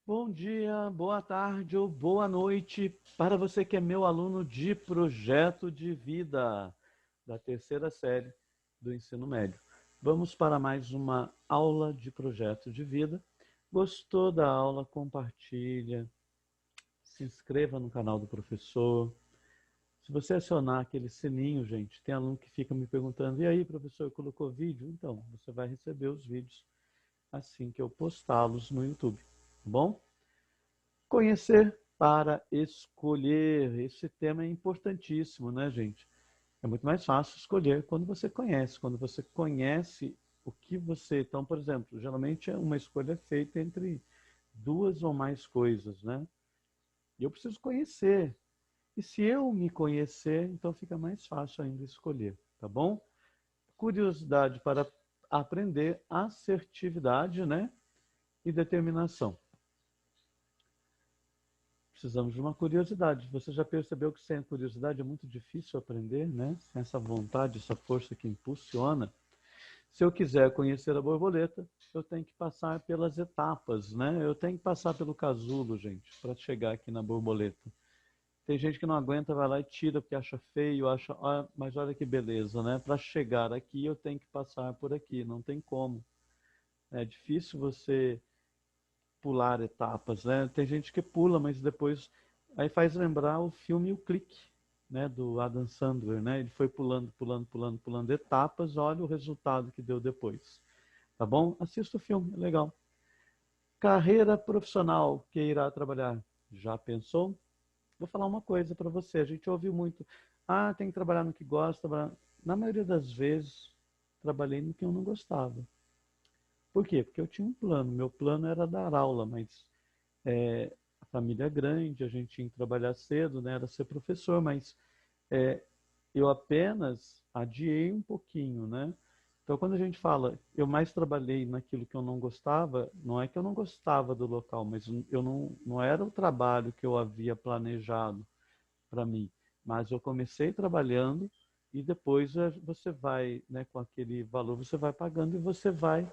Bom dia, boa tarde ou boa noite para você que é meu aluno de projeto de vida da terceira série do ensino médio. Vamos para mais uma aula de projeto de vida. Gostou da aula? Compartilha, se inscreva no canal do professor. Se você acionar aquele sininho, gente, tem aluno que fica me perguntando: e aí, professor, colocou vídeo? Então, você vai receber os vídeos assim que eu postá-los no YouTube, tá bom? Conhecer para escolher. Esse tema é importantíssimo, né, gente? É muito mais fácil escolher quando você conhece. Quando você conhece o que você. Então, por exemplo, geralmente uma escolha é feita entre duas ou mais coisas, né? E eu preciso conhecer. E se eu me conhecer, então fica mais fácil ainda escolher, tá bom? Curiosidade para aprender, assertividade, né? E determinação. Precisamos de uma curiosidade. Você já percebeu que sem a curiosidade é muito difícil aprender, né? Sem essa vontade, essa força que impulsiona. Se eu quiser conhecer a borboleta, eu tenho que passar pelas etapas, né? Eu tenho que passar pelo casulo, gente, para chegar aqui na borboleta. Tem gente que não aguenta, vai lá e tira porque acha feio, acha, ah, mas olha que beleza, né? Para chegar aqui, eu tenho que passar por aqui, não tem como. É difícil você pular etapas, né? Tem gente que pula, mas depois aí faz lembrar o filme O Clique, né, do Adam Sandler, né? Ele foi pulando, pulando, pulando, pulando etapas, olha o resultado que deu depois. Tá bom? Assista o filme, é legal. Carreira profissional que irá trabalhar. Já pensou? Vou falar uma coisa para você. A gente ouve muito, ah, tem que trabalhar no que gosta. Trabalhar... Na maioria das vezes, trabalhei no que eu não gostava. Por quê? Porque eu tinha um plano. Meu plano era dar aula, mas a família é grande, a gente tinha que trabalhar cedo, né? Era ser professor, mas é, eu apenas adiei um pouquinho, né? Então, quando a gente fala, eu mais trabalhei naquilo que eu não gostava, não é que eu não gostava do local, mas eu não era o trabalho que eu havia planejado para mim. Mas eu comecei trabalhando e depois você vai, né, com aquele valor, você vai pagando e você vai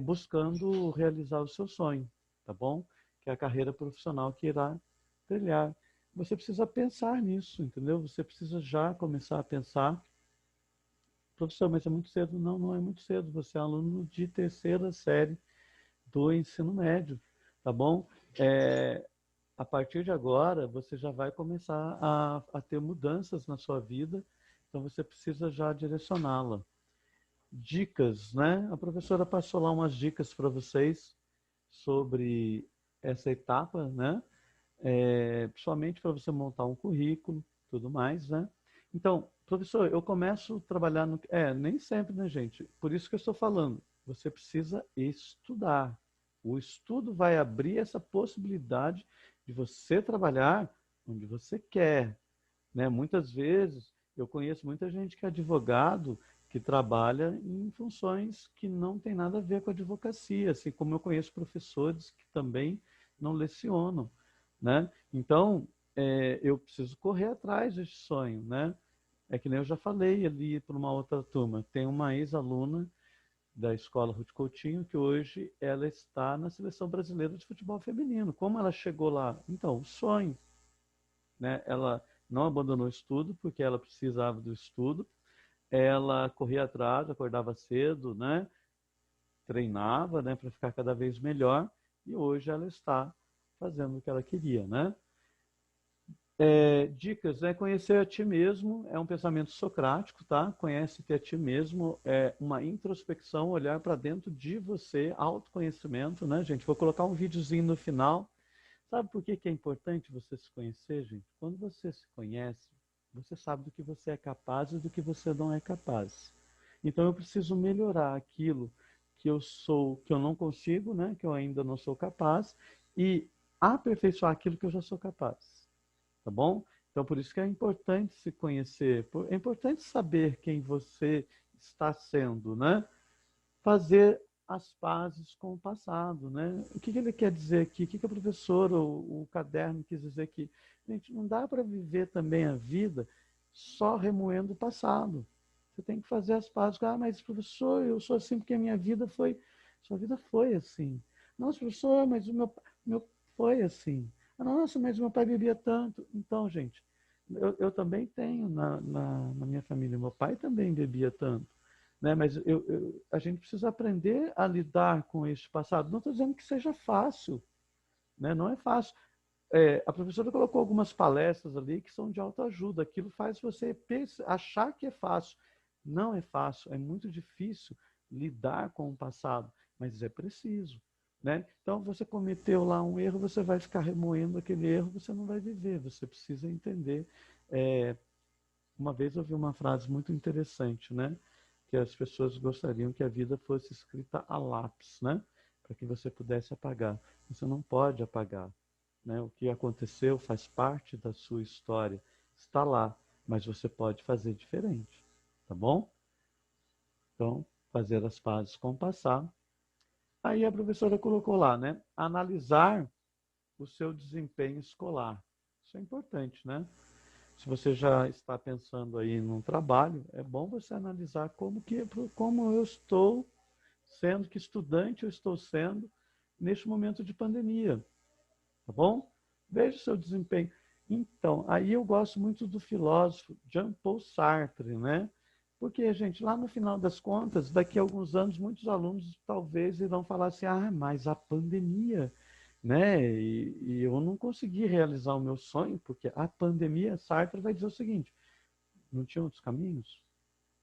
buscando realizar o seu sonho, tá bom? Que é a carreira profissional que irá trilhar. Você precisa pensar nisso, entendeu? Você precisa já começar a pensar. Professor, mas é muito cedo. Não, não é muito cedo. Você é aluno de terceira série do ensino médio, tá bom? É, a partir de agora, você já vai começar a ter mudanças na sua vida, então você precisa já direcioná-la. Dicas, né? A professora passou lá umas dicas para vocês sobre essa etapa, né? Principalmente para você montar um currículo, tudo mais, né? Então, professor, eu começo a trabalhar no... nem sempre, né, gente? Por isso que eu estou falando, você precisa estudar. O estudo vai abrir essa possibilidade de você trabalhar onde você quer, né? Muitas vezes, eu conheço muita gente que é advogado que trabalha em funções que não tem nada a ver com a advocacia, assim como eu conheço professores que também não lecionam, né? Então, eu preciso correr atrás desse sonho, né? É que nem eu já falei ali para uma outra turma. Tem uma ex-aluna da escola Ruth Coutinho que hoje ela está na seleção brasileira de futebol feminino. Como ela chegou lá? Então, o sonho, né? Ela não abandonou o estudo porque ela precisava do estudo. Ela corria atrás, acordava cedo, né? Treinava, né, para ficar cada vez melhor e hoje ela está fazendo o que ela queria, né? Dicas, né? Conhecer a ti mesmo é um pensamento socrático, tá? Conhece-te a ti mesmo é uma introspecção, olhar para dentro de você, autoconhecimento, né, gente? Vou colocar um videozinho no final. Sabe por que que é importante você se conhecer, gente? Quando você se conhece, você sabe do que você é capaz e do que você não é capaz. Então eu preciso melhorar aquilo que eu sou, que eu não consigo, né? Que eu ainda não sou capaz, e aperfeiçoar aquilo que eu já sou capaz. Tá bom? Então por isso que é importante se conhecer, é importante saber quem você está sendo, né? Fazer as pazes com o passado, né? O que ele quer dizer aqui? O que a professora, o caderno quis dizer aqui? Gente, não dá para viver também a vida só remoendo o passado. Você tem que fazer as pazes. Ah, mas professor, eu sou assim porque a minha vida foi... Sua vida foi assim. Nossa, professor, mas foi assim. Nossa, mas meu pai bebia tanto. Então, gente, eu também tenho na minha família, meu pai também bebia tanto. Né? Mas a gente precisa aprender a lidar com este passado. Não estou dizendo que seja fácil, né? Não é fácil. A professora colocou algumas palestras ali que são de autoajuda. Aquilo faz você achar que é fácil. Não é fácil, é muito difícil lidar com o passado, mas é preciso. Né? Então, você cometeu lá um erro, você vai ficar remoendo aquele erro, você não vai viver, você precisa entender. Uma vez eu ouvi uma frase muito interessante, né? Que as pessoas gostariam que a vida fosse escrita a lápis, né? Para que você pudesse apagar. Você não pode apagar. Né? O que aconteceu faz parte da sua história. Está lá, mas você pode fazer diferente. Tá bom? Então, fazer as pazes com o passado. Aí a professora colocou lá, né? Analisar o seu desempenho escolar. Isso é importante, né? Se você já está pensando aí num trabalho, é bom você analisar como eu estou sendo, que estudante eu estou sendo neste momento de pandemia, tá bom? Veja o seu desempenho. Então, aí eu gosto muito do filósofo Jean-Paul Sartre, né? Porque, gente, lá no final das contas, daqui a alguns anos, muitos alunos talvez irão falar assim, mas a pandemia, né? E eu não consegui realizar o meu sonho, porque a pandemia, Sartre vai dizer o seguinte, não tinha outros caminhos?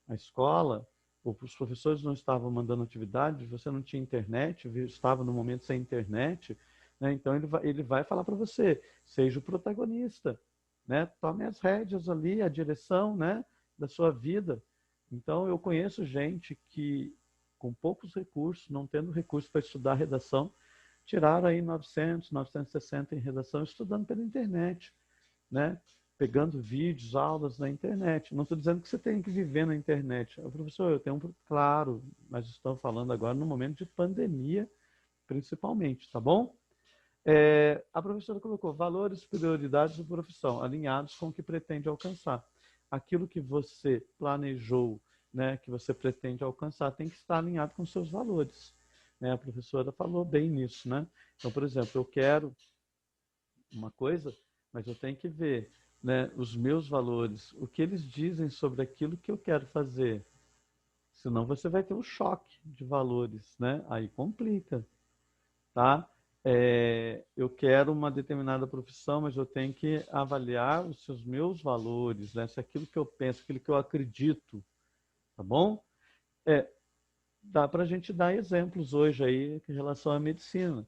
A escola, os professores não estavam mandando atividade, você não tinha internet, estava no momento sem internet, né? Então ele vai falar para você, seja o protagonista, né? Tome as rédeas ali, a direção, né, da sua vida. Então eu conheço gente que com poucos recursos, não tendo recursos para estudar redação, tiraram aí 900, 960 em redação estudando pela internet, né? Pegando vídeos, aulas na internet. Não estou dizendo que você tem que viver na internet. Professor, eu tenho claro, mas estou falando agora no momento de pandemia, principalmente, tá bom? A professora colocou valores, prioridades e profissão, alinhados com o que pretende alcançar. Aquilo que você planejou, né, que você pretende alcançar, tem que estar alinhado com seus valores. Né? A professora falou bem nisso, né? Então, por exemplo, eu quero uma coisa, mas eu tenho que ver, né, os meus valores, o que eles dizem sobre aquilo que eu quero fazer. Senão você vai ter um choque de valores, né? Aí complica, tá? Eu quero uma determinada profissão, mas eu tenho que avaliar os meus valores, né? Se aquilo que eu penso, aquilo que eu acredito, tá bom? É, Dá para a gente dar exemplos hoje aí em relação à medicina.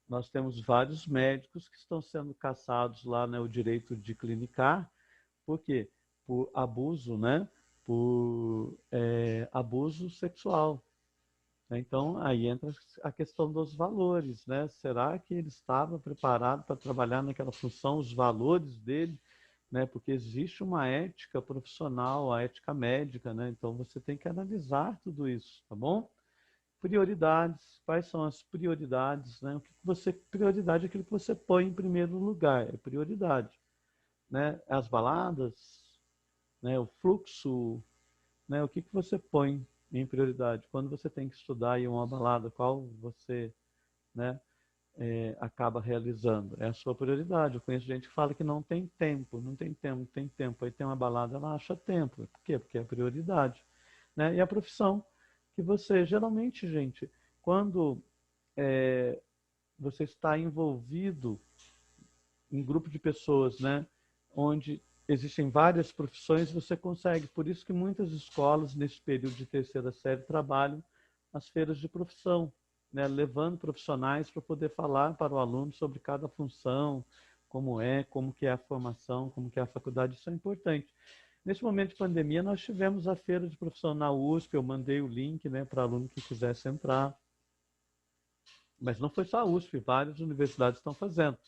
Nós temos vários médicos que estão sendo caçados lá, né, o direito de clinicar. Por quê? Por abuso, né? Por abuso sexual. Então, aí entra a questão dos valores, né? Será que ele estava preparado para trabalhar naquela função, os valores dele, né? Porque existe uma ética profissional, a ética médica, né? Então, você tem que analisar tudo isso, tá bom? Prioridades, quais são as prioridades, né? Prioridade é aquilo que você põe em primeiro lugar, é prioridade, né? As baladas, né? O fluxo, né? O que você põe em prioridade? Quando você tem que estudar em uma balada, qual você, né, acaba realizando? É a sua prioridade. Eu conheço gente que fala que não tem tempo, não tem tempo, não tem tempo. Aí tem uma balada, ela acha tempo. Por quê? Porque é prioridade. Né? E a profissão que você, geralmente, gente, quando você está envolvido em grupo de pessoas, né, onde existem várias profissões, você consegue. Por isso que muitas escolas, nesse período de terceira série, trabalham as feiras de profissão, né, levando profissionais para poder falar para o aluno sobre cada função, como que é a formação, como que é a faculdade, isso é importante. Nesse momento de pandemia, nós tivemos a feira de profissão na USP, eu mandei o link, né, para aluno que quisesse entrar. Mas não foi só a USP, várias universidades estão fazendo.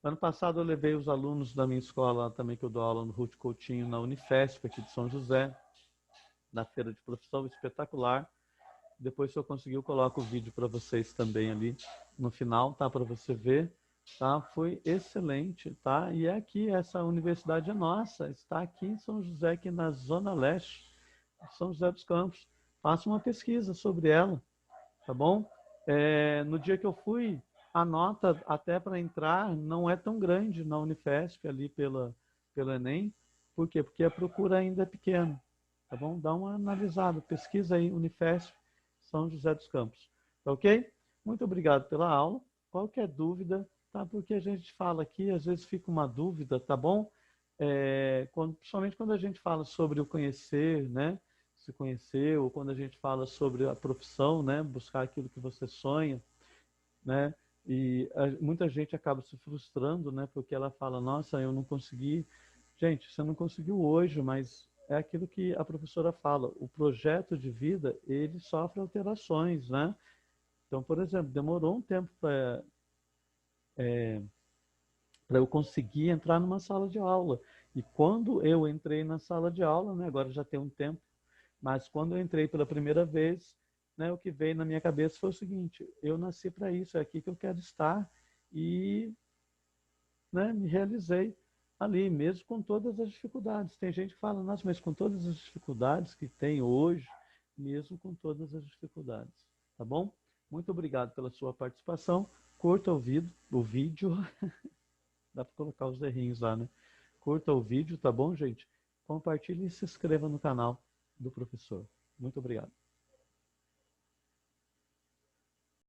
Ano passado eu levei os alunos da minha escola também, que eu dou aula no Ruth Coutinho, na Unifesp, aqui de São José, na feira de profissão, espetacular. Depois, se eu conseguir, eu coloco o vídeo para vocês também ali no final, tá? Para você ver, tá? Foi excelente, tá? E é aqui, essa universidade é nossa, está aqui em São José, aqui na Zona Leste, São José dos Campos. Faça uma pesquisa sobre ela, tá bom? No dia que eu fui, a nota até para entrar não é tão grande na Unifesp, ali pelo Enem. Por quê? Porque a procura ainda é pequena. Tá bom? Dá uma analisada, pesquisa aí, Unifesp, São José dos Campos. Tá ok? Muito obrigado pela aula. Qualquer dúvida, tá? Porque a gente fala aqui, às vezes fica uma dúvida, tá bom? Principalmente quando a gente fala sobre o conhecer, né? Se conhecer, ou quando a gente fala sobre a profissão, né? Buscar aquilo que você sonha, né? E muita gente acaba se frustrando, né? Porque ela fala, nossa, eu não consegui. Gente, você não conseguiu hoje, mas é aquilo que a professora fala. O projeto de vida, ele sofre alterações, né? Então, por exemplo, demorou um tempo para eu conseguir entrar numa sala de aula. E quando eu entrei na sala de aula, né? Agora já tem um tempo, mas quando eu entrei pela primeira vez, né, o que veio na minha cabeça foi o seguinte: eu nasci para isso, é aqui que eu quero estar e, né, me realizei ali, mesmo com todas as dificuldades. Tem gente que fala, nossa, mas com todas as dificuldades que tem hoje, mesmo com todas as dificuldades, tá bom? Muito obrigado pela sua participação. Curta o vídeo, dá para colocar os errinhos lá, né? Curta o vídeo, tá bom, gente? Compartilhe e se inscreva no canal do professor. Muito obrigado.